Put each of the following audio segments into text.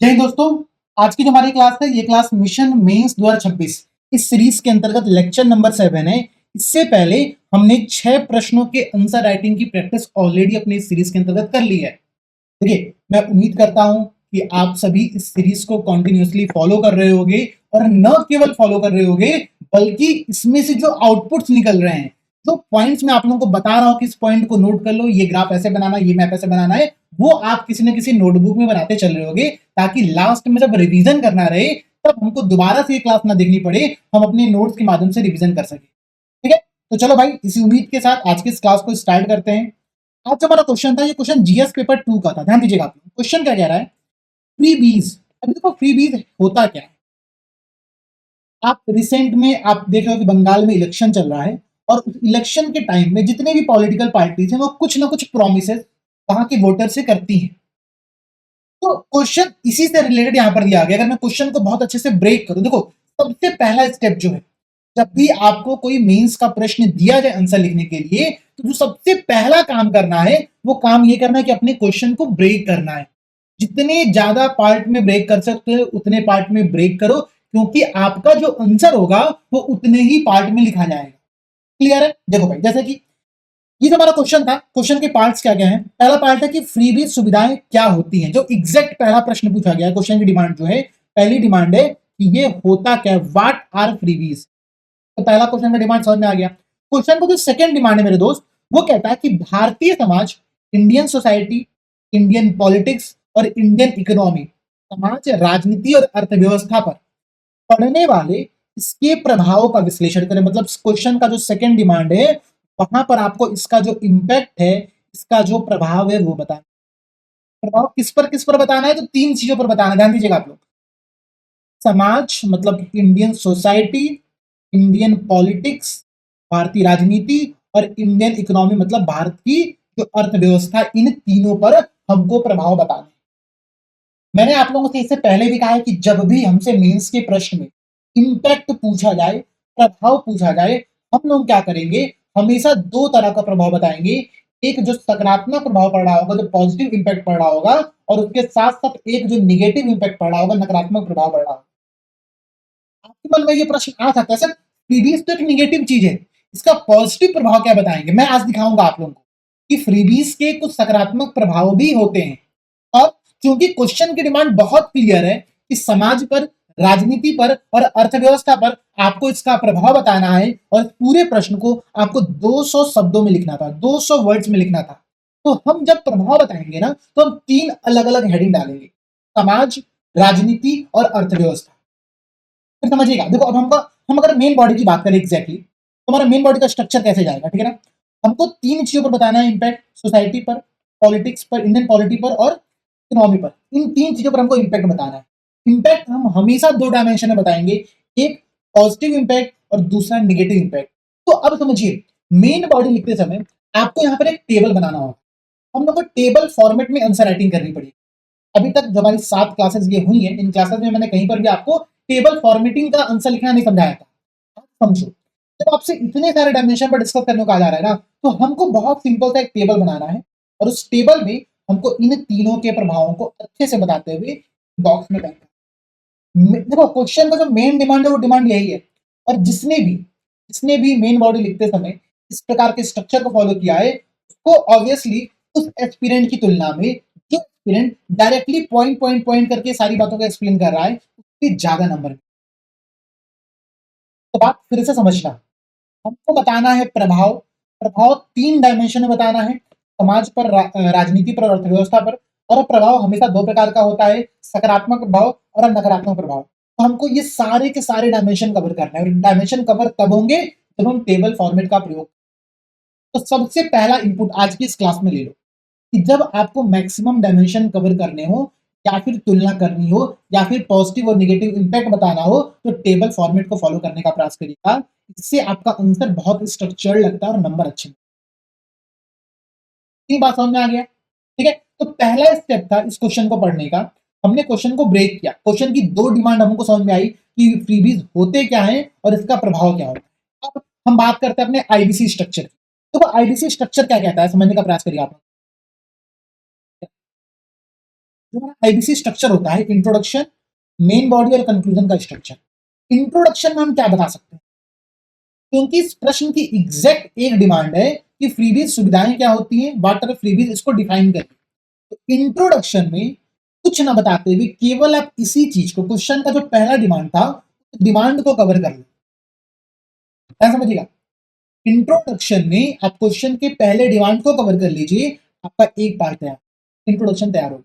जय हिंद दोस्तों। आज की जो हमारी क्लास है ये क्लास मिशन मेंस 2026 इस सीरीज के अंतर्गत लेक्चर नंबर 7 है। इससे पहले हमने 6 प्रश्नों के आंसर राइटिंग की प्रैक्टिस ऑलरेडी अपनी इस सीरीज के अंतर्गत कर ली है। देखिए, मैं उम्मीद करता हूं कि आप सभी इस सीरीज को कंटिन्यूअसली फॉलो कर रहे होंगे और न केवल फॉलो कर रहे होंगे बल्कि इसमें से जो आउटपुट्स निकल रहे हैं, जो पॉइंट्स मैं आप लोगों को बता रहा हूं कि इस पॉइंट को नोट कर लो, ये ग्राफ ऐसे बनाना, ये मैप ऐसे बनाना है, वो आप किसी न किसी नोटबुक में बनाते चल रहे होंगे ताकि लास्ट में जब रिवीजन करना रहे तब हमको दोबारा से ये क्लास ना देखनी पड़े, हम अपने नोट्स के माध्यम से रिवीजन कर सके। ठीक है, तो चलो भाई, इसी उम्मीद के साथ आज की इस क्लास को स्टार्ट करते हैं। आज जो हमारा क्वेश्चन था, ये क्वेश्चन जीएस पेपर 2 का था। ध्यान दीजिएगा, आप क्वेश्चन क्या कह रहा है, फ्री बीज। अभी देखो, फ्री बीज होता क्या है। आप रिसेंट में आप देख रहे हो कि बंगाल में इलेक्शन चल रहा है और इलेक्शन के टाइम में जितने भी पॉलिटिकल पार्टीज हैं वो कुछ ना कुछ प्रोमिसेस वहां के वोटर से करती हैं। तो क्वेश्चन इसी से रिलेटेड यहां पर दिया गया। अगर मैं क्वेश्चन को बहुत अच्छे से ब्रेक करूं, देखो, सबसे पहला स्टेप जो है, जब भी आपको कोई मेंस का प्रश्न दिया जाए आंसर लिखने के लिए, तो जो सबसे पहला काम करना है वो काम ये करना है कि अपने क्वेश्चन को ब्रेक करना है। जितने ज्यादा पार्ट में ब्रेक कर सकते हो उतने पार्ट में ब्रेक करो, क्योंकि आपका जो आंसर होगा वो उतने ही पार्ट में लिखा जाएगा। क्लियर है? देखो भाई, जैसे कि ये जो हमारा क्वेश्चन था, क्वेश्चन के पार्ट्स क्या क्या हैं। पहला पार्ट है कि फ्रीबीज सुविधाएं क्या होती हैं। जो एग्जैक्ट पहला प्रश्न पूछा गया है, क्वेश्चन की डिमांड जो है, पहली डिमांड है कि ये होता क्या है, व्हाट आर फ्रीबीज। तो पहला क्वेश्चन का डिमांड समझ में आ गया। क्वेश्चन को जो सेकंड डिमांड है मेरे दोस्त, वो कहता है कि Bharatiya Samaj, Indian society, Indian politics और इंडियन इकोनॉमी, समाज, राजनीति और अर्थव्यवस्था पर पड़ने वाले इसके प्रभाव का विश्लेषण करें। मतलब क्वेश्चन का जो सेकंड डिमांड है, वहां पर आपको इसका जो इंपैक्ट है, इसका जो प्रभाव है वो बताना। प्रभाव किस पर बताना है, तो तीन चीजों पर बताना। ध्यान दीजिएगा आप लोग, समाज मतलब इंडियन सोसाइटी, इंडियन पॉलिटिक्स भारतीय राजनीति और इंडियन इकोनॉमी मतलब भारत की जो अर्थव्यवस्था, इन तीनों पर हमको प्रभाव बताना है। मैंने आप लोगों से इससे पहले भी कहा है कि जब भी हमसे मेंस के प्रश्न में इंपैक्ट पूछा जाए, प्रभाव पूछा जाए, हम लोग क्या करेंगे, हमेशा दो तरह का प्रभाव बताएंगे। एक जो सकारात्मक प्रभाव पड़ रहा होगा, जो पॉजिटिव इंपैक्ट पड़ रहा होगा, और उसके साथ साथ एक जो निगेटिव इंपैक्ट पड़ रहा होगा, नकारात्मक प्रभाव पड़ रहा होगा। आपके मन में ये प्रश्न आ सकता है, सर फ्रीबीज तो एक निगेटिव चीज है, इसका पॉजिटिव प्रभाव क्या बताएंगे। मैं आज दिखाऊंगा आप लोगों को कि फ्रीबीज के कुछ सकारात्मक प्रभाव भी होते हैं। और क्योंकि क्वेश्चन की डिमांड बहुत क्लियर है कि समाज पर, राजनीति पर और अर्थव्यवस्था पर आपको इसका प्रभाव बताना है, और पूरे प्रश्न को आपको 200 शब्दों में लिखना था, 200 वर्ड्स में लिखना था। तो हम जब प्रभाव बताएंगे ना, तो हम तीन अलग अलग हेडिंग डालेंगे, समाज, राजनीति और अर्थव्यवस्था। फिर समझिएगा, देखो, अब हम अगर मेन बॉडी की बात करें एग्जैक्टली, तो हमारा मेन बॉडी का स्ट्रक्चर कैसे जाएगा, ठीक है ना। हमको तीन चीजों पर बताना है, इंपैक्ट सोसाइटी पर, पॉलिटिक्स पर, इंडियन पॉलिटी पर और इकोनॉमी पर। इन तीन चीजों पर हमको इंपैक्ट बताना है। इंपैक्ट हम हमेशा दो डायमेंशन में बताएंगे, एक पॉजिटिव इंपैक्ट और दूसरा निगेटिव इंपैक्ट। तो अब समझिए, मेन बॉडी लिखते समय आपको यहाँ पर एक टेबल बनाना होगा। हम लोग को टेबल फॉर्मेट में आंसर राइटिंग करनी पड़ेगी। अभी तक जो हमारी 7 क्लासेस ये हुई हैं, इन क्लासेस में मैंने कहीं पर भी आपको टेबल फॉर्मेटिंग का आंसर लिखना नहीं समझाया था। आप समझो, जब आपसे इतने सारे डायमेंशन पर डिस्कस करने को कहा जा रहा है ना, तो हमको बहुत सिंपल सा एक टेबल बनाना है, और उस टेबल में हमको इन तीनों के प्रभावों को अच्छे से बताते हुए बॉक्स में टाइप करना। देखो, क्वेश्चन का जो मेन डिमांड है वो डिमांड यही है, और जिसने भी मेन बॉडी लिखते समय इस प्रकार के स्ट्रक्चर को फॉलो किया है, उसको ऑब्वियसली उस एस्पिरेंट की तुलना में जो aspirant directly point point point करके सारी बातों को एक्सप्लेन कर रहा है, उसके ज्यादा नंबर। तो बात फिर से समझना, हमको बताना है प्रभाव। प्रभाव तीन डायमेंशन में बताना है, समाज पर, राजनीति पर, अर्थव्यवस्था पर। और प्रभाव हमेशा दो प्रकार का होता है, सकारात्मक प्रभाव और नकारात्मक प्रभाव। तो हमको ये सारे के सारे डायमेंशन कवर करना है, और डायमेंशन कवर तब होंगे जब हम टेबल फॉर्मेट का प्रयोग। तो सबसे पहला इनपुट आज की इस क्लास में ले लो कि जब आपको मैक्सिमम डायमेंशन कवर करने हो, या फिर तुलना करनी हो, या फिर पॉजिटिव और नेगेटिव इंपैक्ट बताना हो, तो टेबल फॉर्मेट को फॉलो करने का प्रयास करिएगा। इससे आपका आंसर बहुत स्ट्रक्चर्ड लगता है और नंबर अच्छे। इतनी बात समझ में आ गया, ठीक है। तो पहला स्टेप था इस क्वेश्चन को पढ़ने का, हमने क्वेश्चन को ब्रेक किया। क्वेश्चन की दो डिमांड हमको समझ में आई कि फ्रीबीज होते क्या है और इसका प्रभाव क्या होता है। अब हम बात करते हैं अपने आईबीसी स्ट्रक्चर की। तो वो आईबीसी स्ट्रक्चर क्या कहता है, समझने का प्रयास करिए आप। जो हमारा आईबीसी स्ट्रक्चर होता है, इंट्रोडक्शन, मेन बॉडी और कंक्लूजन का स्ट्रक्चर। इंट्रोडक्शन में हम क्या बता सकते हैं, क्योंकि इस प्रश्न की एग्जैक्ट एक डिमांड है कि फ्रीबीज सुविधाएं क्या होती हैं, व्हाट आर फ्रीबीज, इसको डिफाइन करें। तो इंट्रोडक्शन में कुछ ना बताते हुए केवल आप इसी चीज को, क्वेश्चन का जो पहला डिमांड था, डिमांड को कवर कर लो। क्या समझिएगा, इंट्रोडक्शन में आप क्वेश्चन के पहले डिमांड को कवर कर लीजिए, आपका एक पार्ट तैयार, इंट्रोडक्शन तैयार हो।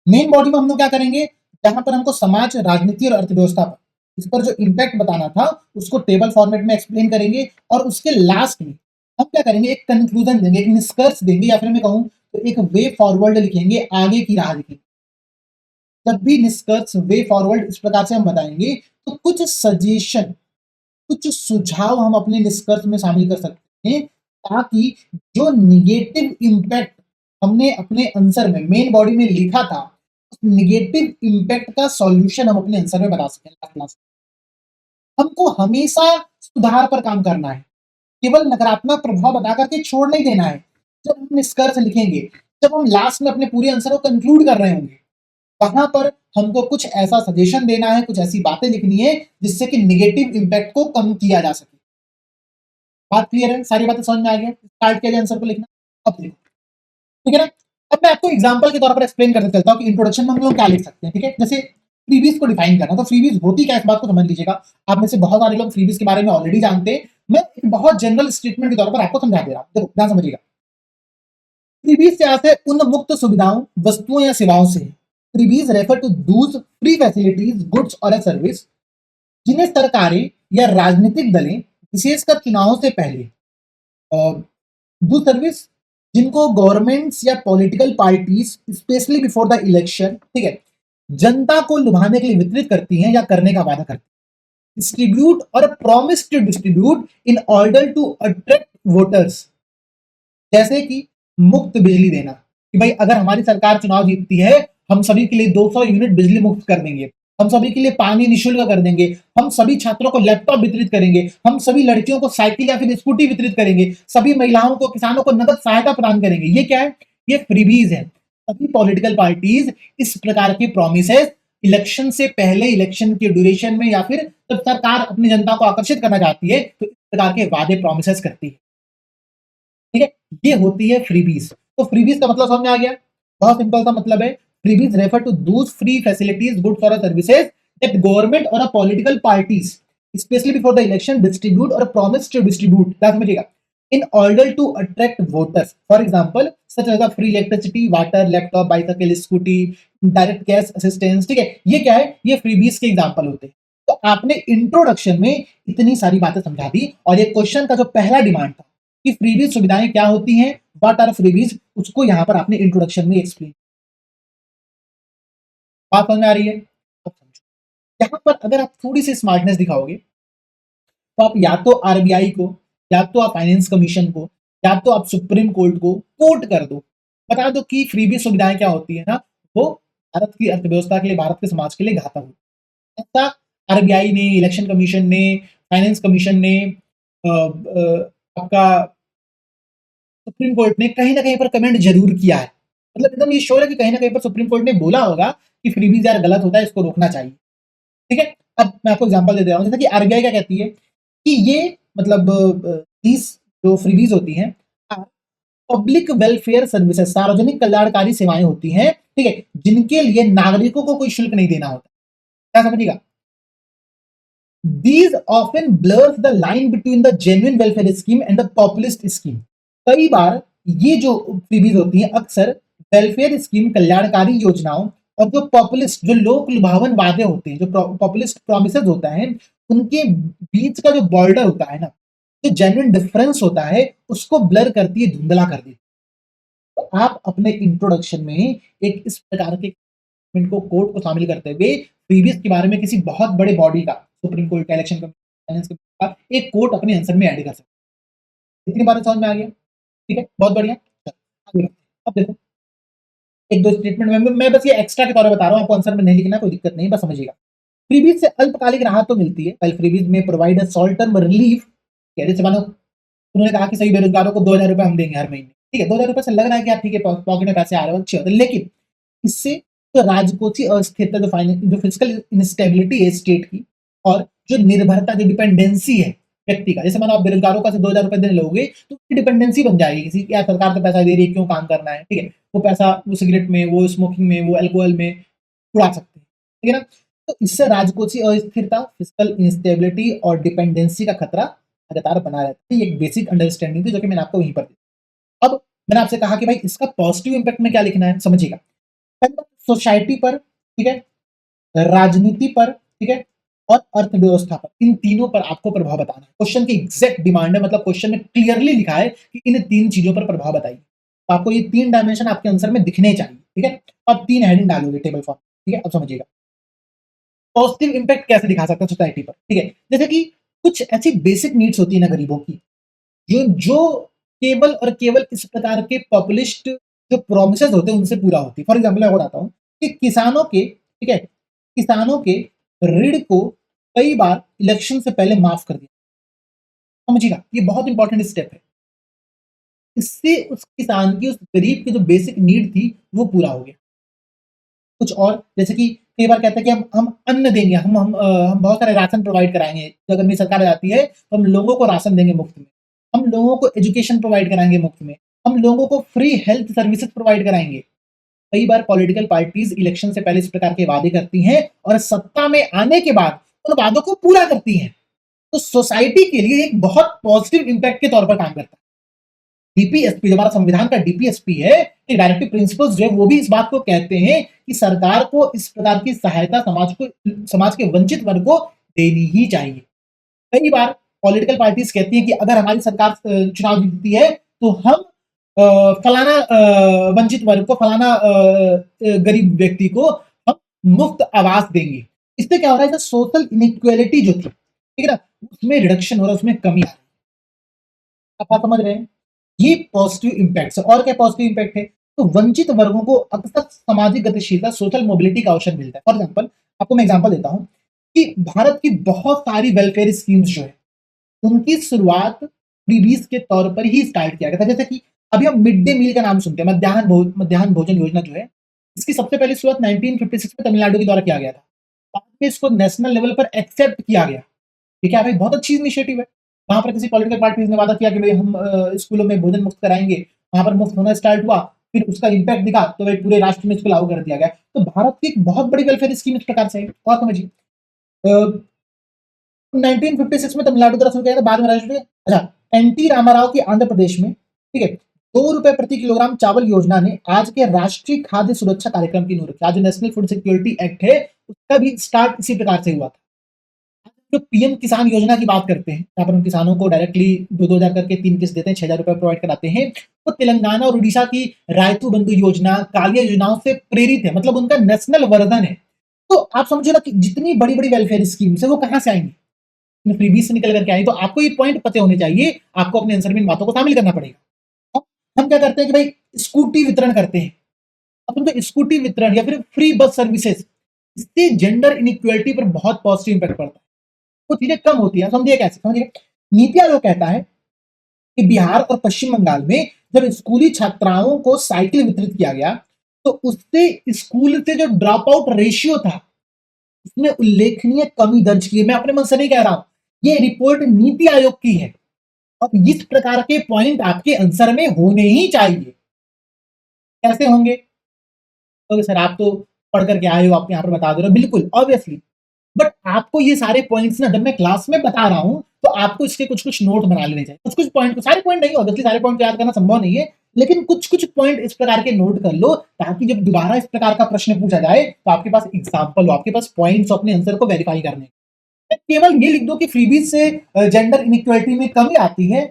मेन बॉडी में हम लोग क्या करेंगे, जहां पर हमको समाज, राजनीति और अर्थव्यवस्था पर, इस पर जो इंपैक्ट बताना था उसको टेबल फॉर्मेट में एक्सप्लेन करेंगे, और उसके लास्ट में हम क्या करेंगे, एक कंक्लूजन देंगे, एक निष्कर्ष देंगे, या फिर मैं कहूं तो एक वे फॉरवर्ड लिखेंगे, आगे की राह लिखेंगे। जब भी निष्कर्ष, वे फॉरवर्ड इस प्रकार से हम बताएंगे, तो कुछ सजेशन, कुछ सुझाव हम अपने निष्कर्ष में शामिल कर सकते हैं, ताकि जो निगेटिव इंपैक्ट हमने अपने आंसर में, मेन बॉडी में लिखा था, उस निगेटिव इंपैक्ट का सॉल्यूशन हम अपने आंसर में बता सकें। हमको हमेशा सुधार पर काम करना है, केवल नकारात्मक प्रभाव बता करके छोड़ नहीं देना है। जब हम निष्कर्ष लिखेंगे, जब हम लास्ट में अपने पूरे आंसर को कंक्लूड कर रहे होंगे, वहां पर हमको कुछ ऐसा सजेशन देना है, कुछ ऐसी बातें लिखनी है जिससे कि निगेटिव इंपैक्ट को कम किया जा सके। बात क्लियर है, सारी बातें समझ में आ गई, स्टार्ट किया जाए आंसर को लिखना। अब देखो, ठीक है ना, अब मैं आपको एग्जांपल के तौर पर एक्सप्लेन करते चलता हूं कि इंट्रोडक्शन में हम लोग क्या लिख सकते हैं। ठीक है, जैसे फ्रीबीज को डिफाइन करना, तो फ्रीबीज होती क्या है, इस बात को समझ लीजिएगा। आप में से बहुत सारे लोग फ्रीबीज के बारे में ऑलरेडी जानते हैं, मैं एक बहुत जनरल स्टेटमेंट के तौर पर आपको समझा दे रहा हूं, देखो ध्यान समझिएगा। फ्रीबीज से आते हैं उन मुक्त सुविधाओं, वस्तुओं या सेवाओं से। Freebies refer to those free facilities, goods और सर्विस जिन्हें सरकारें या राजनीतिक दलें विशेषकर चुनावों से पहले, दो सर्विस जिनको गवर्नमेंट्स या political parties specially before the election, ठीक है, जनता को लुभाने के लिए वितरित करती हैं या करने का वादा करती हैं। डिस्ट्रीब्यूट और promise to distribute in order to attract voters, जैसे कि मुफ्त बिजली देना, कि भाई अगर हमारी सरकार चुनाव जीतती है, हम सभी के लिए 200 यूनिट बिजली मुफ्त कर देंगे, हम सभी के लिए पानी निःशुल्क कर देंगे, हम सभी छात्रों को लैपटॉप वितरित करेंगे, हम सभी लड़कियों को साइकिल या फिर स्कूटी वितरित करेंगे, सभी महिलाओं को, किसानों को नगद सहायता प्रदान करेंगे। ये क्या है, ये फ्रीबीज है। सभी पॉलिटिकल पार्टीज इस प्रकार की प्रोमिसेस इलेक्शन से पहले, इलेक्शन के ड्यूरेशन में, या फिर जब सरकार अपनी जनता को आकर्षित करना चाहती है, तो इस प्रकार के वादे प्रोमिसेस करती है। ठीक है, ये होती है फ्रीबीज। तो फ्रीबीज का मतलब समझ में आ गया, बहुत सिंपल सा मतलब है, freebies refer to those free facilities, goods और सर्विसेज दैट गवर्नमेंट और political parties specially before the election distribute और प्रॉमिस टू डिस्ट्रीब्यूट, क्या समझिएगा, in order to attract voters, for example such as free electricity, water, laptop, bicycle, scooty, direct cash assistance. ठीक है, ये क्या है, ये फ्रीबीज के एग्जांपल होते हैं। तो आपने इंट्रोडक्शन में इतनी सारी बातें समझा दी, और ये क्वेश्चन का जो पहला डिमांड था कि फ्रीबीज सुविधाएं क्या होती हैं, व्हाट आर फ्रीबीज, उसको यहां पर आपने इंट्रोडक्शन में एक्सप्लेन। बात समझ में आ रही है, अब समझो। यहां पर अगर आप थोड़ी सी स्मार्टनेस दिखाओगे, तो आप या तो आरबीआई को, या तो आप फाइनेंस कमीशन को, या तो आप सुप्रीम कोर्ट को कोर्ट कर दो, बता दो कि फ्रीबीज सुविधाएं क्या होती है ना, वो भारत की अर्थव्यवस्था के लिए, भारत के समाज के लिए घातक होती है। ऐसा आरबीआई ने, इलेक्शन कमीशन ने, फाइनेंस कमीशन ने, आपका सुप्रीम कोर्ट ने कहीं ना कहीं पर कमेंट जरूर किया है। मतलब एकदम ये श्योर है कि कहीं ना कहीं पर सुप्रीम कोर्ट ने बोला होगा कि फ्रीबीज यार गलत होता है, इसको रोकना चाहिए। ठीक है, अब मैं आपको एग्जांपल दे दे रहा हूं, जैसे कि आरबीआई क्या कहती है कि ये मतलब these जो फ्रीबीज होती हैं, पब्लिक वेलफेयर सर्विसेज, सार्वजनिक कल्याणकारी सेवाएं होती हैं, ठीक है, जिनके लिए नागरिकों को कोई शुल्क नहीं देना होता। क्या समझिएगा, these often blurs the line between the genuine welfare scheme and the populist scheme। कई बार ये जो फ्रीबीज होती हैं अक्सर वेलफेयर स्कीम, कल्याणकारी योजनाओं, और जो पॉपुलिस्ट, जो लोक लुभावन वादे होते हैं, जो पॉपुलिस्ट प्रोमिसेस होता है, उनके बीच का जो बॉर्डर होता है ना, जो जेन्युइन डिफरेंस होता है, उसको ब्लर करती है, धुंधला कर देती है। तो आप अपने इंट्रोडक्शन में एक इस प्रकार के को कोर्ट को शामिल करते हुए फ्रीबीज के बारे में किसी बहुत बड़े बॉडी का, सुप्रीम कोर्ट का, इलेक्शन कमीशन का एक कोर्ट अपने आंसर में ऐड कर सकते हैं। इतनी बातें समझ में आ गया, ठीक है, बहुत बढ़िया। अब देखो एक दो स्टेटमेंट में मैं बस ये एक्स्ट्रा के तौर पर बता रहा हूं, आपको आंसर में नहीं लिखना, कोई दिक्कत नहीं, बस समझिएगा। फ्रीबीज से अल्पकालिक राहत तो मिलती है, पहले फ्रीबीज में provide a short term relief. जैसे मानो उन्होंने कहा कि सभी बेरोजगारों को 2000 रुपए हम देंगे हर महीने, ठीक है, 2000 रुपए से लग रहा है कि यार ठीक है, पॉकेट में पैसे आ रहे हैं, अच्छी होते, लेकिन इससे जो राजकोषीय अस्थिरता, जो फिजिकल इंस्टेबिलिटी है स्टेट की, और जो निर्भरता, जो डिपेंडेंसी है व्यक्ति का, जैसे मानो आप बेरोजगारों का 2,000 रुपए देने लोगे तो उसकी डिपेंडेंसी बन जाएगी किसी, या सरकार तो पैसा दे रही है, क्यों काम करना है, ठीक है, वो पैसा वो सिगरेट में, वो स्मोकिंग में, वो अल्कोहल में उड़ा सकते हैं, ठीक है ना। तो इससे राजकोषीय अस्थिरता, फिजिकल इंस्टेबिलिटी और डिपेंडेंसी का खतरा लगातार बना रहता है। ये एक बेसिक अंडरस्टैंडिंग थी जो कि मैंने आपको वहीं पर दी। अब मैंने आपसे कहा कि भाई इसका पॉजिटिव इंपैक्ट में क्या लिखना है, समझिएगा। पहली बात, सोसाइटी पर, ठीक है, राजनीति पर, ठीक है, और अर्थव्यवस्था पर, इन तीनों पर आपको प्रभाव बताना है। क्वेश्चन की एग्जैक्ट डिमांड है, मतलब क्वेश्चन में क्लियरली लिखा है कि इन तीन चीजों पर प्रभाव बताइए। तो आपको ये तीन डायमेंशन आपके आंसर में दिखने चाहिए, ठीक है। आप तीन हेडिंग डालोगे टेबल फॉर्म, ठीक है। अब समझिएगा पॉजिटिव इंपैक्ट कैसे दिखा सकते हैं सोसाइटी पर, ठीक है। जैसे कि कुछ ऐसी बेसिक नीड्स होती है ना गरीबों की, जो जो केवल और केवल इस प्रकार के पॉपुलिस्ट जो प्रोमिसेस होते हैं उनसे पूरा होती है। फॉर एग्जाम्पल मैं बताता हूँ कि किसानों के, ठीक है, किसानों के ऋण को कई बार इलेक्शन से पहले माफ कर दिया, समझिएगा, ये बहुत इंपॉर्टेंट स्टेप है। इससे उस किसान की, उस गरीब की जो बेसिक नीड थी वो पूरा हो गया। कुछ और, जैसे कि कई बार कहते हैं कि हम अन्न देंगे, हम बहुत सारे राशन प्रोवाइड कराएंगे, जब अगली सरकार आती है तो हम लोगों को राशन देंगे मुफ्त में, हम लोगों को एजुकेशन प्रोवाइड कराएंगे मुफ्त में, हम लोगों को फ्री हेल्थ सर्विसेज प्रोवाइड कराएंगे। कई बार पॉलिटिकल पार्टीज इलेक्शन से पहले इस प्रकार के वादे करती हैं और सत्ता में आने के बाद उन वादों को पूरा करती हैं। तो सोसाइटी के लिए एक बहुत पॉजिटिव इंपैक्ट के तौर पर काम करता है। डीपीएसपी, जो हमारा संविधान का डीपीएसपी है, डायरेक्टिव प्रिंसिपल्स जो है वो भी इस बात को कहते हैं कि सरकार को इस प्रकार की सहायता समाज के वंचित वर्ग को देनी ही चाहिए। कई बार पॉलिटिकल पार्टीज कहती हैं कि अगर हमारी सरकार चुनाव जीतती है तो हम फलाना वंचित वर्ग को, फलाना गरीब व्यक्ति को हम मुफ्त आवास देंगे। इससे क्या हो रहा है, सोशल इनइक्वालिटी जो थी, ठीक है ना, उसमें रिडक्शन हो रहा है, उसमें कमी आ रही है। आप समझ रहे हैं, ये पॉजिटिव इंपैक्ट है। और क्या पॉजिटिव इंपैक्ट है, तो वंचित वर्गों को अक्सर सामाजिक गतिशीलता, सोशल मोबिलिटी का अवसर मिलता है। फॉर एग्जाम्पल, आपको मैं एग्जाम्पल देता हूं कि भारत की बहुत सारी वेलफेयर स्कीम्स जो है उनकी शुरुआत फ्रीबीज के तौर पर ही स्टार्ट किया गया था। जैसे कि अभी हम मिड डे मील का नाम सुनते हैं, मध्याह्न भोजन योजना जो है, इसकी सबसे पहली शुरुआत 1956 में तमिलनाडु के द्वारा किया गया था। बाद में इसको नेशनल लेवल पर एक्सेप्ट किया गया। ठीक है भाई, बहुत अच्छी इनिशिएटिव है। वहां पर किसी पॉलिटिकल पार्टीज ने वादा किया कि भाई हम स्कूलों में भोजन मुफ्त कराएंगे, वहां पर मुफ्त होना स्टार्ट हुआ, फिर उसका इंपैक्ट दिखा तो भाई पूरे राष्ट्र में इसको लागू कर दिया गया। तो भारत की एक बहुत बड़ी वेलफेयर स्कीम इस प्रकार से है। और समझिए 1956 में तमिलनाडु द्वारा शुरू किया था, बाद में राष्ट्र, अच्छा, एनटी रामाराव की आंध्र प्रदेश में, ठीक है, 2 रुपए प्रति किलोग्राम चावल योजना ने आज के राष्ट्रीय खाद्य सुरक्षा कार्यक्रम की नींव रखी। आज जो नेशनल फूड सिक्योरिटी एक्ट है उसका भी स्टार्ट इसी प्रकार से हुआ था। जो पीएम किसान योजना की बात करते हैं, यहाँ पर हम किसानों को डायरेक्टली 2,000 करके 3 किस्त देते हैं, 6,000 रुपए प्रोवाइड कराते हैं। तो तेलंगाना और उड़ीसा की रायतू बंधु योजना, कालिया योजनाओं से प्रेरित है, मतलब उनका नेशनल वर्जन है। तो आप समझो ना कि जितनी बड़ी बड़ी वेलफेयर स्कीम्स है वो कहां से आएंगी, फ्रीबीज से निकल करके आई। तो आपको ये पॉइंट पते होने चाहिए, आपको अपने आंसर में इन बातों को शामिल करना पड़ेगा। हम क्या करते हैं कि भाई स्कूटी वितरण करते हैं, अपन तो स्कूटी वितरण या फिर फ्री बस सर्विसेज, इससे जेंडर इनइक्वालिटी पर बहुत पॉजिटिव इंपैक्ट पड़ता है, वो चीजें कम होती है। समझिए कैसे, समझिए, नीति आयोग कहता है कि बिहार और पश्चिम बंगाल में जब स्कूली छात्राओं को साइकिल वितरित किया गया तो उससे स्कूल से जो ड्रॉप आउट रेशियो था उसमें उल्लेखनीय कमी दर्ज की है। मैं अपने मन से नहीं कह रहा हूं, ये रिपोर्ट नीति आयोग की है। और इस प्रकार के पॉइंट आपके आंसर में होने ही चाहिए। कैसे होंगे, तो सर आप तो पढ़ करके आए हो, आप यहाँ पर बता दे रहे हो, बिल्कुल ऑब्वियसली। बट आपको ये सारे पॉइंट्स ना जब मैं क्लास में बता रहा हूं तो आपको इसके कुछ कुछ नोट बना लेने चाहिए। कुछ कुछ पॉइंट, सारे पॉइंट नहीं, ऑब्वियसली सारे पॉइंट याद करना संभव नहीं है, लेकिन कुछ कुछ पॉइंट इस प्रकार के नोट कर लो ताकि जब दोबारा इस प्रकार का प्रश्न पूछा जाए तो आपके पास एग्जाम्पल हो, आपके पास पॉइंट्स अपने आंसर को वेरीफाई करने। केवल ये लिख दो कि फ्रीबीज से जेंडर इनइक्वालिटी में कमी आती है,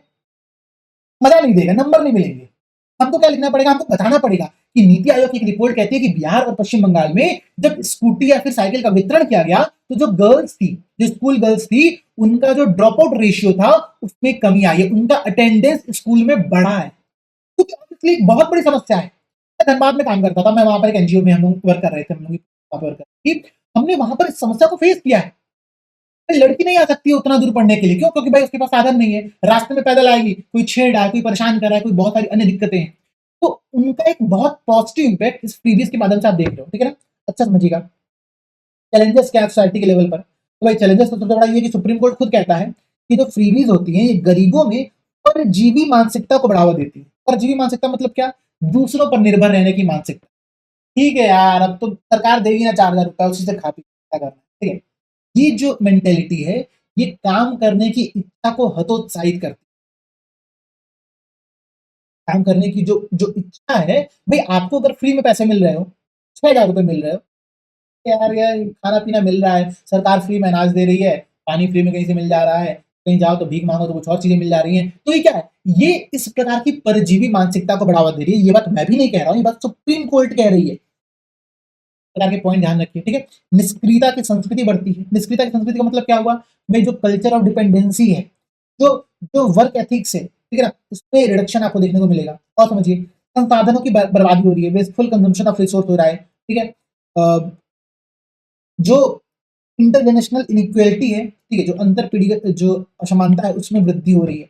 मजा नहीं देगा, नंबर नहीं मिलेंगे। हमको क्या लिखना पड़ेगा, हमको बताना पड़ेगा कि नीति आयोग की एक रिपोर्ट कहती है कि बिहार और पश्चिम बंगाल में जब स्कूटी या फिर साइकिल का वितरण किया गया तो जो गर्ल्स थी, जो स्कूल गर्ल्स थी, उनका जो ड्रॉप आउट रेशियो था उसमें कमी आई है, उनका अटेंडेंस स्कूल में बढ़ा है। तो इसलिए एक बहुत बड़ी समस्या है। मैं धनबाद में काम करता था, मैं वहां पर एक एनजीओ में हम लोग वर्क कर रहे थे, हम लोग वर्क कर रहे थे, हमने वहां पर इस समस्या को फेस किया है। लड़की नहीं आ सकती है उतना दूर पढ़ने के लिए, क्यों, क्योंकि भाई उसके पास साधन नहीं है, रास्ते में पैदल आएगी, कोई छेड़ रहा है, कोई परेशान कर रहा है, कोई बहुत सारी अन्य दिक्कतें हैं। तो उनका एक बहुत पॉजिटिव इम्पैक्ट इस फ्रीबीज के माध्यम से आप देख रहे हो, ठीक है ना। अच्छा समझिएगा, चैलेंजेस क्या है सोसाइटी के लेवल पर, तो भाई चैलेंजेस तो सबसे बड़ा ये कि सुप्रीम कोर्ट खुद कहता है कि जो फ्रीबीज होती हैं ये गरीबों में परजीवी मानसिकता को बढ़ावा देती है। परजीवी मानसिकता मतलब क्या, दूसरों पर निर्भर रहने की मानसिकता। ठीक है यार, अब तो सरकार देगी ना 4,000 रुपया, उसी से खा पी क्या करना है, ठीक है। ये जो मेंटेलिटी है ये काम करने की इच्छा को हतोत्साहित करती है। काम करने की जो जो इच्छा है, भाई आपको अगर फ्री में पैसे मिल रहे हो, 6,000 रुपये मिल रहे हो, यार खाना पीना मिल रहा है, सरकार फ्री में अनाज दे रही है, पानी फ्री में कहीं से मिल जा रहा है, कहीं जाओ तो भीख मांगो तो कुछ और चीजें मिल जा रही हैं, तो ये क्या है, ये इस प्रकार की परजीवी मानसिकता को बढ़ावा दे रही है। ये बात मैं भी नहीं कह रहा हूं, ये बात सुप्रीम कोर्ट कह रही है। प्रकार के पॉइंट ध्यान रखिए, ठीक है। निष्क्रियता की संस्कृति बढ़ती है। निष्क्रियता की संस्कृति का मतलब क्या हुआ, भाई जो कल्चर ऑफ डिपेंडेंसी है, जो जो वर्क एथिक्स है, ठीक है ना, उसमें रिडक्शन आपको देखने को मिलेगा। और समझिए, संसाधनों की बर्बादी हो रही है, वेस्टफुल कंजम्पशन ऑफ रिसोर्स हो रहा है, ठीक है। जो इंटरजेनरेशनल इनइक्वालिटी है, ठीक है, जो अंतर पीढ़ी जो असमानता है उसमें वृद्धि हो रही है।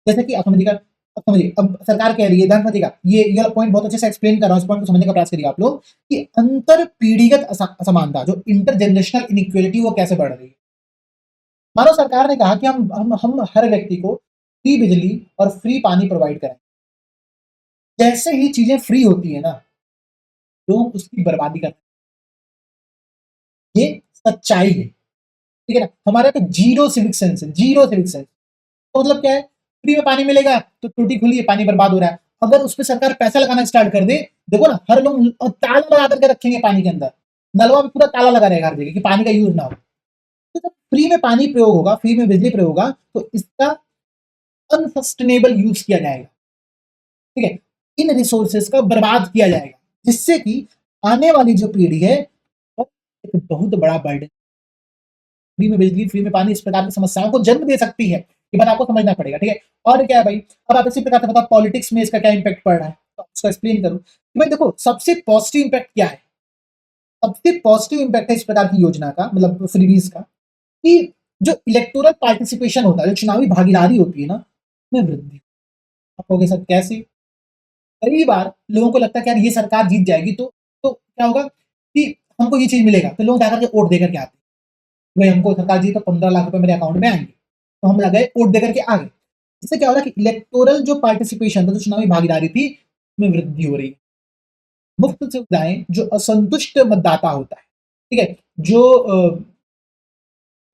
जैसे कि आप समझिएगा, अब समझिए, अब सरकार कह रही है, ध्यान समझिएगा, ये वाला पॉइंट बहुत अच्छे से एक्सप्लेन कर रहा हूँ, इस पॉइंट को समझने का प्रयास करिए आप लोग कि अंतर पीढ़ीगत असमानता, जो इंटरजेनरेशनल इनइक्वालिटी, वो कैसे बढ़ रही है। मानो सरकार ने कहा कि हम हर व्यक्ति को फ्री बिजली और फ्री पानी प्रोवाइड करें। जैसे ही चीजें फ्री होती है ना, लोग उसकी बर्बादी करते हैं। ये सच्चाई है, ठीक है ना। हमारे पे जीरो सिविक सेंस है, जीरो सिविक सेंस। तो मतलब क्या है, फ्री में पानी मिलेगा तो टूटी खुली है, पानी बर्बाद हो रहा है। अगर उस पर सरकार पैसा लगाना स्टार्ट कर दे, देखो ना, हर लोग ताला लगा करके रखेंगे पानी के अंदर, नलवा भी पूरा ताला लगा रहेगा हर जगह कि पानी का यूज ना हो। तो जब फ्री में पानी प्रयोग होगा, फ्री में बिजली प्रयोग होगा, तो इसका अनसस्टेनेबल यूज किया जाएगा, ठीक है। इन रिसोर्सेज का बर्बाद किया जाएगा, जिससे कि आने वाली जो पीढ़ी है वो एक बहुत बड़ा बर्डन, फ्री में बिजली, फ्री में पानी, इस प्रकार की समस्याओं को जन्म दे सकती है। ये बात आपको समझना पड़ेगा, ठीक है। और क्या है भाई, अब आप इसी प्रकार से बताओ पॉलिटिक्स में इसका क्या इंपैक्ट पड़ रहा है, तो उसको एक्सप्लेन करूं कि भाई देखो, सबसे पॉजिटिव इंपैक्ट क्या है। सबसे पॉजिटिव इंपैक्ट है इस प्रकार की योजना का, मतलब फ्रीबीज का, कि जो इलेक्टोरल पार्टिसिपेशन होता है, जो चुनावी भागीदारी होती है ना, में वृद्धि। आप कहोगे सर कैसे, कई बार लोगों को लगता है कि यार ये सरकार जीत जाएगी तो क्या होगा कि हमको ये चीज मिलेगा, तो लोग जाकर के वोट देकर के आते हैं, भाई हमको सरकार जी तो 15 लाख रुपए मेरे अकाउंट में आएंगे, तो हम लगे वोट देकर के आ गए। इससे क्या हो रहा है कि इलेक्टोरल जो पार्टिसिपेशन था, जो चुनावी भागीदारी थी, में वृद्धि हो रही है। मुफ्त सुविधाएं, जो असंतुष्ट मतदाता होता है, ठीक है, जो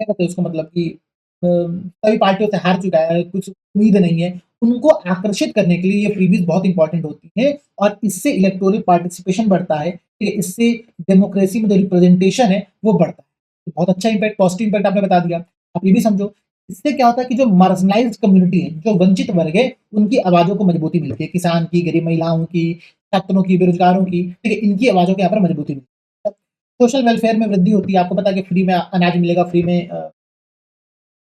क्या कहते हैं उसको, मतलब कि सभी पार्टियों से हार चुका है, कुछ उम्मीद नहीं है, उनको आकर्षित करने के लिए ये फ्रीबीज बहुत इंपॉर्टेंट होती है। और इससे इलेक्टोरल पार्टिसिपेशन बढ़ता है, ठीक है, इससे डेमोक्रेसी में जो रिप्रेजेंटेशन है वो बढ़ता है। तो बहुत अच्छा इंपैक्ट, पॉजिटिव इंपैक्ट आपने बता दिया। आप ये भी समझो, इससे क्या होता है कि जो मार्जिनलाइज्ड कम्युनिटी है, जो वंचित वर्ग है, उनकी आवाजों को मजबूती मिलती है, किसान की, गरीब महिलाओं की, छात्रों की, बेरोजगारों की, ठीक है, इनकी आवाजों के यहाँ पर मजबूती मिलती है। सोशल वेलफेयर में वृद्धि होती है, आपको पता है कि फ्री में अनाज मिलेगा, फ्री में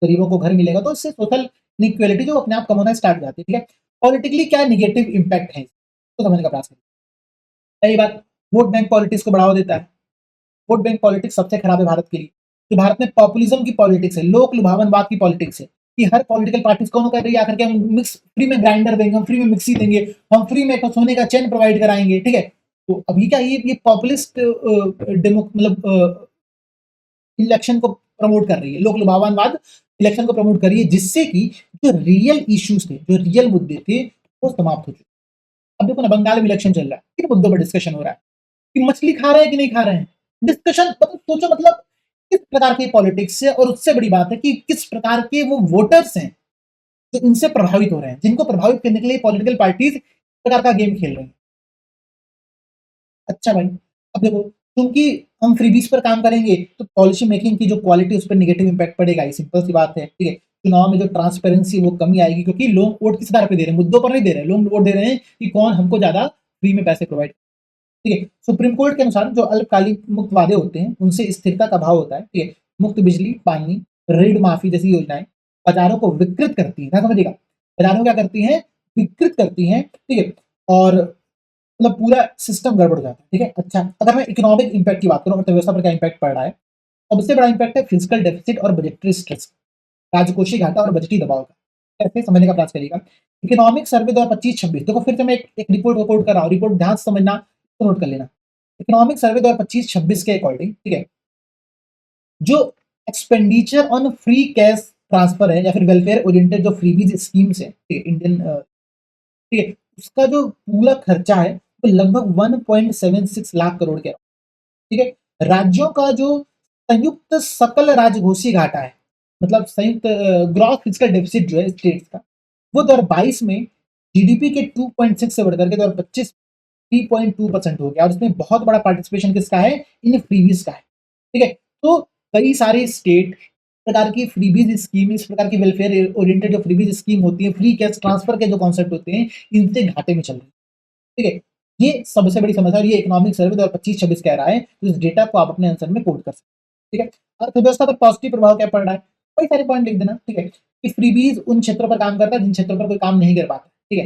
गरीबों को घर मिलेगा, तो इससे सोशल इनइक्वालिटी जो अपने आप कम होना स्टार्ट हो जाती है, ठीक है। पॉलिटिकली क्या नेगेटिव इंपैक्ट है, तो समझने का प्रयास करें। पहली बात, वोट बैंक पॉलिटिक्स को बढ़ावा देता है। वोट बैंक पॉलिटिक्स सबसे खराब है भारत के लिए। तो भारत में पॉपुलिज्म की पॉलिटिक्स है, लोक लुभावनवाद की पॉलिटिक्स है, कि हर पॉलिटिकल पार्टीज कौन कर रही है, आकर के हम मिक्स फ्री में ग्राइंडर देंगे, हम फ्री में मिक्सी देंगे, हम फ्री में सोने का चैन प्रोवाइड कराएंगे, ठीक है। तो अभी क्या ये पॉपुलिस्ट डेमो मतलब इलेक्शन को प्रमोट कर रही है, लोक लुभावनवाद इलेक्शन को प्रमोट कर रही है, जिससे कि जो रियल इश्यूज थे, जो रियल मुद्दे थे, वो समाप्त हो चुके। अब देखो ना, बंगाल में इलेक्शन चल रहा है, किन मुद्दों पर डिस्कशन हो रहा है, कि मछली खा रहे हैं कि नहीं खा रहे हैं, डिस्कशन, मतलब सोचो, मतलब किस प्रकार की पॉलिटिक्स है। और उससे बड़ी बात है कि किस प्रकार के वो वोटर्स हैं जो इनसे प्रभावित हो रहे हैं, जिनको प्रभावित करने के लिए पॉलिटिकल पार्टीज इस प्रकार का गेम खेल रहे हैं। अच्छा भाई, अब देखो, क्योंकि हम फ्रीबीज पर काम करेंगे तो पॉलिसी मेकिंग की जो क्वालिटी, उस पर नेगेटिव इंपैक्ट पड़ेगा, ये सिंपल सी बात है, ठीक है। चुनाव में जो ट्रांसपेरेंसी वो कमी आएगी, क्योंकि लोग वोट किस आधार पे दे रहे हैं, मुद्दों पर नहीं दे रहे हैं, लोग वोट दे रहे हैं कि कौन हमको ज्यादा फ्री में पैसे प्रोवाइड, ठीक है। सुप्रीम कोर्ट के अनुसार जो अल्पकालिक मुक्त वादे होते हैं, उनसे स्थिरता का भाव होता है, ठीक है। मुफ्त बिजली, पानी, ऋण माफी जैसी योजनाएं बाजारों को विकृत करती है, ना समझिएगा, बाजारों क्या करती हैं, विकृत करती हैं, ठीक है। और मतलब पूरा सिस्टम गड़बड़ हो जाता है, ठीक है। अच्छा, अगर मैं इकोनॉमिक इंपैक्ट की बात करूं, अर्थव्यवस्था पर क्या इंपैक्ट पड़ रहा है, सबसे बड़ा इंपैक्ट है फिजिकल डेफिसिट और बजटरी स्ट्रेस, राजकोषीय घाटा और बजटीय दबाव का। कैसे समझने का प्रयास करिएगा। इकोनॉमिक सर्वे 2025-26 देखो फिर से मैं एक रिपोर्ट को कोट कर रहा हूँ, रिपोर्ट ध्यान से समझना, इसको नोट कर लेना। इकोनॉमिक सर्वे 2025-26 के अकॉर्डिंग, ठीक है, जो expenditure on free cash transfer है या फिर वेलफेयर ओरिएंटेड जो फ्रीबीज स्कीम्स है, ठीक है, इंडियन ठीक है, उसका जो पूरा खर्चा है वो लगभग 1.76 लाख करोड़ के, ठीक है। राज्यों का जो संयुक्त सकल राजकोषीय घाटा है, मतलब संयुक्त ग्रॉस फिजिकल डेफिसिट जो है स्टेट्स का, वो 2022 में जीडीपी के 2.6 से बढ़कर के 2025 3.2% हो गया, और इसमें बहुत बड़ा पार्टिसिपेशन किसका है, इन फ्रीबीज का है, ठीक है। तो कई सारे स्टेट प्रकार की फ्रीबीज स्कीम, इस प्रकार की वेलफेयर ओरिएंटेड जो फ्रीबीज स्कीम होती है, फ्री कैश ट्रांसफर के जो कॉन्सेप्ट होते हैं, इनसे घाटे में चल रहे हैं, ठीक है। ये सबसे बड़ी समस्या, और ये इकोनॉमिक सर्वे 2025-26 कह रहा है, तो इस डेटा को आप अपने आंसर में कोट कर सकते हैं, ठीक है। अर्थव्यवस्था पर पॉजिटिव प्रभाव क्या पड़ रहा है, कई सारे पॉइंट लिख देना, ठीक है, कि फ्रीबीज उन क्षेत्रों पर काम करता है जिन क्षेत्रों पर कोई काम नहीं कर पाता, ठीक है।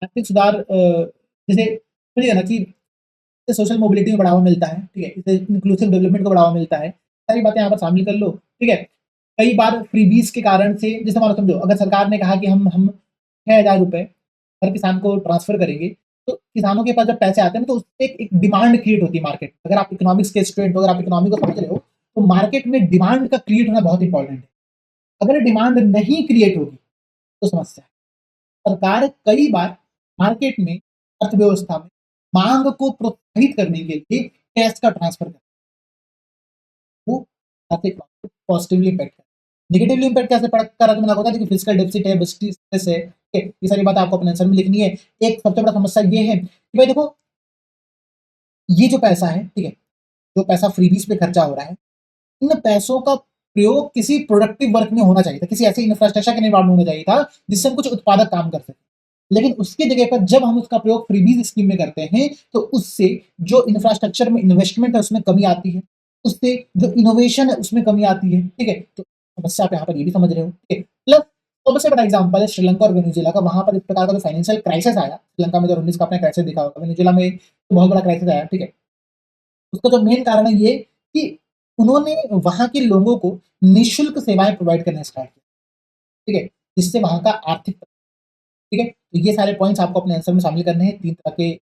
आर्थिक सुधार जैसे समझिए ना कि इससे सोशल मोबिलिटी में बढ़ावा मिलता है, ठीक है, इससे इंक्लूसिव डेवलपमेंट को बढ़ावा मिलता है, सारी बातें यहाँ पर शामिल कर लो, ठीक है। कई बार फ्रीबीज के कारण से, जैसे मान लो समझो अगर सरकार ने कहा कि हम 6,000 रुपए हर किसान को ट्रांसफर करेंगे, तो किसानों के पास जब पैसे आते हैं ना, तो उससे एक डिमांड क्रिएट होती है मार्केट। अगर आप इकोनॉमिक्स के स्टूडेंट हो, अगर आप इकोनॉमी को समझ रहे हो, तो मार्केट में डिमांड का क्रिएट होना बहुत इंपॉर्टेंट है। अगर डिमांड नहीं क्रिएट होगी तो समस्या है। सरकार कई बार मार्केट में, अर्थव्यवस्था में मांग को प्रोत्साहित करने के लिए कैश का ट्रांसफर करती है, वो आर्थिक पॉजिटिवली इम्पैक्ट है। नेगेटिवली इम्पैक्ट कैसे कर रहा है, तो मैंने आपको बताया कि फिजिकल डेफिसिट है, बस्टी स्ट्रेस है, ठीक है, ये सारी बात आपको अपने आंसर में लिखनी है। एक सबसे बड़ा समस्या ये है कि भाई देखो, ये जो पैसा है, ठीक है, जो पैसा फ्रीबीज पे खर्चा हो रहा है, इन पैसों का प्रयोग किसी प्रोडक्टिव वर्क में होना चाहिए था, किसी ऐसे इंफ्रास्ट्रक्चर के निर्माण में होना चाहिए था जिससे हम कुछ उत्पादक काम कर सकें। लेकिन उसकी जगह पर जब हम उसका प्रयोग फ्रीबीज स्कीम में करते हैं, तो उससे जो इंफ्रास्ट्रक्चर में इन्वेस्टमेंट है उसमें कमी आती है, उससे जो इनोवेशन है उसमें कमी आती है, ठीक है। तो समस्या आप यहाँ पर ये भी समझ रहे हो, ठीक है। प्लस सबसे बड़ा एग्जाम्पल है श्रीलंका और वेनेजुएला का। वहां पर इस प्रकार का जो फाइनेंशियल क्राइसिस आया, श्रीलंका में 2019 का आपने क्राइसिस देखा होगा, वेनेजुएला में तो बहुत बड़ा क्राइसिस आया, ठीक है। उसका जो मेन कारण है ये कि उन्होंने वहां के लोगों को निःशुल्क सेवाएं प्रोवाइड करना स्टार्ट किया, ठीक है, जिससे वहां का आर्थिक, ठीक है। तो ये सारे पॉइंट्स आपको अपने आंसर में शामिल करने हैं। 3 तरह के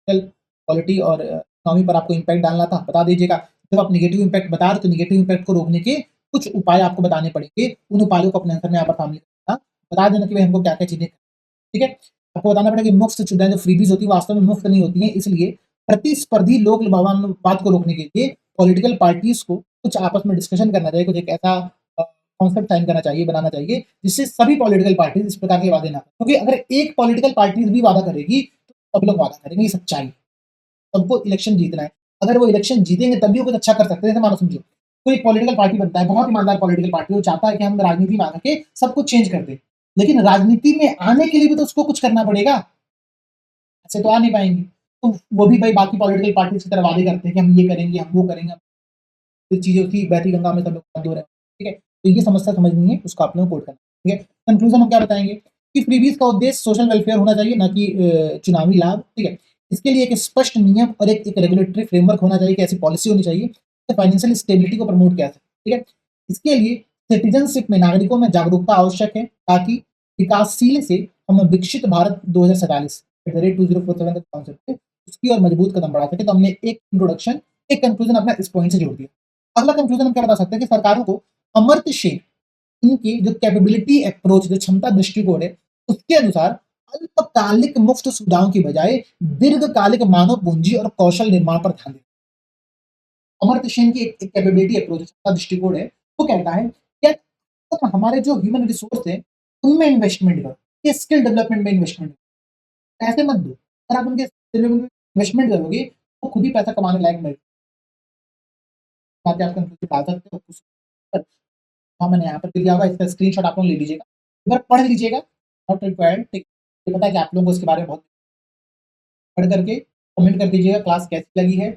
क्वालिटी और इकोनॉमी पर आपको इम्पैक्ट डालना था, बता दीजिएगा। जब आप नेगेटिव इम्पैक्ट बता रहे हो, तो नेगेटिव इम्पैक्ट को रोकने के कुछ उपाय आपको बताने पड़ेंगे। उन उपायों को अपने आंसर में यहाँ पर शामिल करना, बता देना कि भाई हमको क्या-क्या चीज़ें, ठीक है। आपको बताना पड़ेगा कि मुफ्त सुविधाएँ जो फ्रीबीज़ होती है, वास्तव में मुफ्त नहीं होती हैं। इसलिए प्रतिस्पर्धी लोक लुभावनावाद को रोकने के लिए पॉलिटिकल पार्टीज़ को कुछ आपस में डिस्कशन करना चाहिए, कुछ एक ऐसा अ, कॉन्सेप्ट साइन करना चाहिए, बनाना चाहिए, जिससे सभी पॉलिटिकल पार्टीज़ इस प्रकार के वादे ना करें। क्योंकि अगर एक पॉलिटिकल पार्टीज़ भी वादा करेगी, तो सब लोग वादा करेंगे, ये सच्चाई है। सबको इलेक्शन जीतना है। अगर वो इलेक्शन जीतेंगे तभी वो कुछ अच्छा कर सकते हैं। जैसे मानो समझो, कोई एक पॉलिटिकल पार्टी बनता है, बहुत ईमानदार पॉलिटिकल पार्टी, वो चाहता है कि हम राजनीति में आके सब कुछ चेंज कर दें। लेकिन राजनीति में आने के लिए भी तो उसको कुछ करना पड़ेगा, ऐसे तो आ नहीं पाएँगे। तो वो भी भाई बाकी पॉलिटिकल पार्टीज़ की तरह वादे करते हैं कि हम ये करेंगे, हम वो करेंगे, फिर चीज़ें उसी बहती गंगा में सब लोग बंद हो रहे हैं, ठीक है? तो ये समस्या समझनी है, उसको आप लोगों को कोट करना है, ठीक है? कंक्लूज़न हम क्या बताएँगे कि फ्रीबीज़ का उद्देश्य सोशल वेलफेयर होना चाहिए, ना कि चुनावी लाभ, ठीक है? इसके लिए एक स्पष्ट नियम और एक रेगुलेटरी फ्रेमवर्क होना चाहिए, कि ऐसी पॉलिसी होनी चाहिए, फाइनेंशियल स्टेबिलिटी को प्रमोट किया जाए, ठीक है? इसके लिए सिटीज़नशिप में नागरिकों में जागरूकता आवश्यक है, ताकि विकासशील से हम विकसित भारत 2047 एट द रेट 2047 का कॉन्सेप्ट है, उसकी और मजबूत कदम बढ़ा सके। तो हमने एक इंट्रोडक्शन, एक कंक्लूज़न अपना इस पॉइंट से जोड़ दिया। अगला कंक्लूजन हम क्या बता सकते हैं कि सरकारों को अमर्त्यशील, इनकी जो कैपेबिलिटी अप्रोच, जो क्षमता दृष्टिकोण है, उसके अनुसार अल्पकालिक मुफ्त सुविधाओं की बजाय दीर्घकालिक मानव पूंजी और कौशल निर्माण पर ध्यान दें। अमर्त्य सेन की एक कैपेबिलिटी अप्रोच, क्षमता दृष्टिकोण है, वो कहता है कि तो हमारे जो ह्यूमन रिसोर्स है उनमें इन्वेस्टमेंट करो, ये स्किल डेवलपमेंट में इन्वेस्टमेंट, पैसे मत दो। अगर आप उनके स्किल में इन्वेस्टमेंट करोगे, तो खुद ही पैसा कमाने लायक मिल, बातें आप कंक्लूजन डाल सकते हो। हाँ, मैंने यहाँ पर दिया हुआ है, इसका स्क्रीनशॉट आप लोग ले लीजिएगा। एक बार पढ़ लीजिएगा, नॉट रिक्वायर्ड, ठीक है। पता है कि आप लोगों को इसके बारे में बहुत पढ़ करके कमेंट कर दीजिएगा क्लास कैसी लगी है।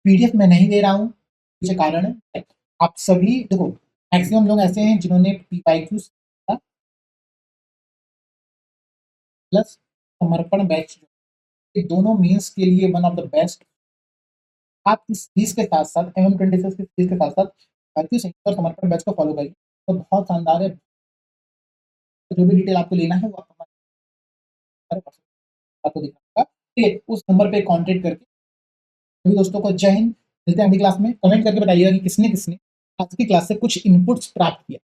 पीडीएफ मैं नहीं दे रहा हूँ, पीछे कारण है। आप सभी देखो, मैक्सिमम लोग ऐसे हैं जिन्होंने पीवाईक्यू प्लस समर्पण बैच, ये दोनों मीन्स के लिए वन ऑफ द बेस्ट। आप इस सीरीज के साथ-साथ MM26 की सीरीज के साथ-साथ IQ और समर्पण बैच को फॉलो करिए, तो बहुत शानदार है। तो जो भी डिटेल आपको लेना है वो आप हमारे आपको दिखाऊंगा, ठीक है? उस नंबर पे कांटेक्ट करके सभी दोस्तों को जय हिंद। मिलते हैं अगली क्लास में। कमेंट करके बताइएगा कि किसने किसने आज की क्लास से कुछ इनपुट्स प्राप्त किया।